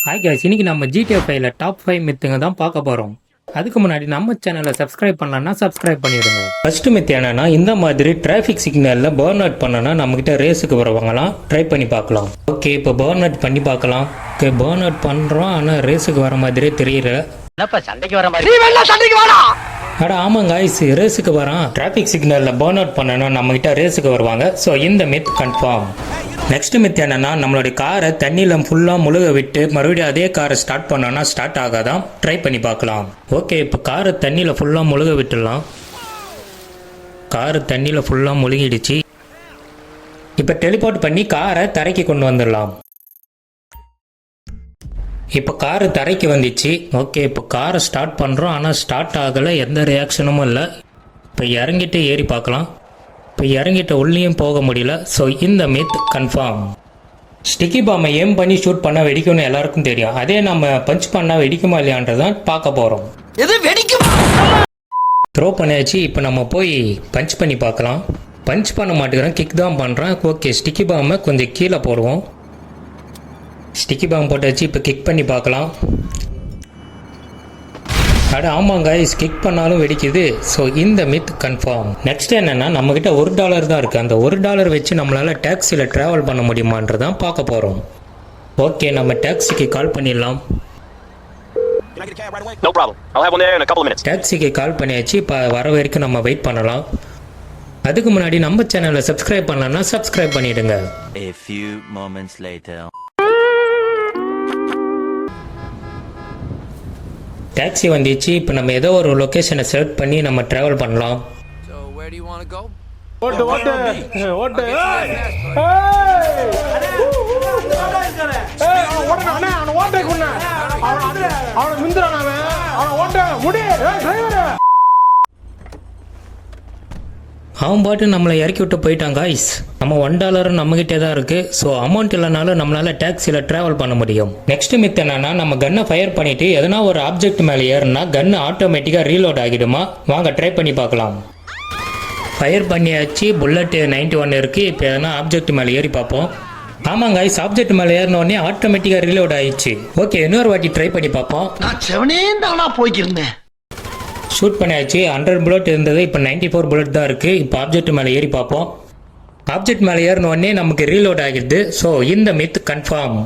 Hi guys, இன்னைக்கு நம்ம GTA 5ல top 5 மித்துங்க தான் பார்க்க போறோம். அதுக்கு முன்னாடி நம்ம சேனலை சப்ஸ்கிரைப் பண்ணலன்னா சப்ஸ்கிரைப் பண்ணிடுங்க. ஃபர்ஸ்ட் மித் என்னன்னா, இந்த மாதிரி டிராஃபிக் சிக்னல்ல பர்ன் அவுட் பண்ணனா நம்ம கிட்ட ரேஸுக்கு வருவாங்களாம். ட்ரை பண்ணி பார்க்கலாம். ஓகே, இப்போ பர்ன் அவுட் பண்ணி பார்க்கலாம். ஓகே, பர்ன் அவுட் பண்றோம், ஆனா ரேஸுக்கு வர மாதிரியே தெரியல. என்னப்பா சண்டைக்கு வர மாதிரி? நீ வேணா சண்டைக்கு வாடா. அட ஆமாங்க गाइस, ரேஸுக்கு வரான். டிராஃபிக் சிக்னல்ல பர்ன் அவுட் பண்ணனா நம்ம கிட்ட ரேஸுக்கு வருவாங்க. ஸோ இந்த மித் கன்ஃபார்ம். நெக்ஸ்ட் மித் என்னன்னா, நம்மளுடைய காரை தண்ணியில ஃபுல்லா முழுக விட்டு மறுபடியும் அதே காரை ஸ்டார்ட் பண்ணோம்னா ஸ்டார்ட் ஆகாதான். ட்ரை பண்ணி பார்க்கலாம். ஓகே, இப்போ காரை தண்ணியில ஃபுல்லா முழுக விட்டுடலாம். காரு தண்ணியில ஃபுல்லா முழுகிடுச்சு. இப்போ டெலிபோர்ட் பண்ணி காரை தரைக்கு கொண்டு வந்துடலாம். இப்போ காரு தரைக்கு வந்துச்சு. ஓகே, இப்போ காரை ஸ்டார்ட் பண்ணுறோம், ஆனால் ஸ்டார்ட் ஆகலை, எந்த ரியாக்ஷனும் இல்லை. இப்போ இறங்கிட்டு ஏறி பார்க்கலாம். இப்போ இறங்கிட்ட உள்ளேயும் போக முடியல. ஸோ இந்த மித் கன்ஃபார்ம். ஸ்டிக்கி பாம்பை ஏம் பண்ணி ஷூட் பண்ணால் வெடிக்கும்னு எல்லாருக்கும் தெரியும். அதே நம்ம பஞ்ச் பண்ணால் வெடிக்குமா இல்லையான்றதான் பார்க்க போகிறோம். த்ரோ பண்ணியாச்சு. இப்போ நம்ம போய் பஞ்ச் பண்ணி பார்க்கலாம். பஞ்ச் பண்ண மாட்டேங்கிறேன், கிக் தான் பண்ணுறேன். ஓகே, ஸ்டிக்கி பாம்பை கொஞ்சம் கீழே போடுவோம். ஸ்டிக்கி பாம்பு போட்டாச்சு. இப்போ கிக் பண்ணி பார்க்கலாம். அட ஆமாங்க, கிக் பண்ணாலும் வெடிக்குது. ஸோ இந்த மித் கன்ஃபார்ம். நெக்ஸ்ட் என்னன்னா, நம்மக்கிட்ட $1 தான் இருக்குது. அந்த $1 வச்சு நம்மளால் டாக்ஸியில் ட்ராவல் பண்ண முடியுமான்றதான் பார்க்க போகிறோம். ஓகே, நம்ம டாக்ஸிக்கு கால் பண்ணிடலாம். டாக்ஸிக்கு கால் பண்ணியாச்சு. இப்போ வர வரைக்கும் நம்ம வெயிட் பண்ணலாம். அதுக்கு முன்னாடி நம்ம சேனலை சப்ஸ்கிரைப் பண்ணலன்னா சப்ஸ்கிரைப் பண்ணிடுங்க. A few moments later. Taxi வந்துச்சு. இப்போ நம்ம ஏதோ ஒரு லொக்கேஷனை செலக்ட் பண்ணி நம்ம ட்ராவல் பண்ணலாம். ஓட்டு ஓட்டு ஓட்டு அவன் பாட்டு நம்மளை இறக்கி விட்டு போயிட்டான் காய்ஸ். நம்ம $1 நம்மகிட்டே தான் இருக்குது. ஸோ அமௌண்ட் இல்லைனாலும் நம்மளால் டாக்ஸியில் ட்ராவல் பண்ண முடியும். நெக்ஸ்ட் மித் என்னன்னா, நம்ம கன்னை ஃபயர் பண்ணிவிட்டு எதனா ஒரு ஆப்ஜெக்ட் மேலே ஏறுனா கன்று ஆட்டோமேட்டிக்காக ரீலோட் ஆகிடுமா? வாங்க ட்ரை பண்ணி பார்க்கலாம். ஃபயர் பண்ணியாச்சு. புல்லட் 91 இருக்குது. இப்போ எதனா ஆப்ஜெக்ட் மேலே ஏறி பார்ப்போம். ஆமாங்க காய்ஸ், ஆப்ஜெக்ட் மேலே ஏறினோடனே ஆட்டோமேட்டிக்காக ரீலோட் ஆயிடுச்சு. ஓகே, இன்னொரு வாட்டி ட்ரை பண்ணி பார்ப்போம். நான் செவனே தானா போய்க்கிருந்தேன். ஷூட் பண்ணியாச்சு. 100 புல்லட் இருந்தது, இப்போ 94 புல்லட் தான் இருக்குது. இப்போ ஆப்ஜெக்ட் மேலே ஏறி பார்ப்போம். ஆப்ஜெக்ட் மேலே ஏறினோடனே நமக்கு ரீலோட் ஆகிடுது. ஸோ இந்த மித் கன்ஃபார்ம்.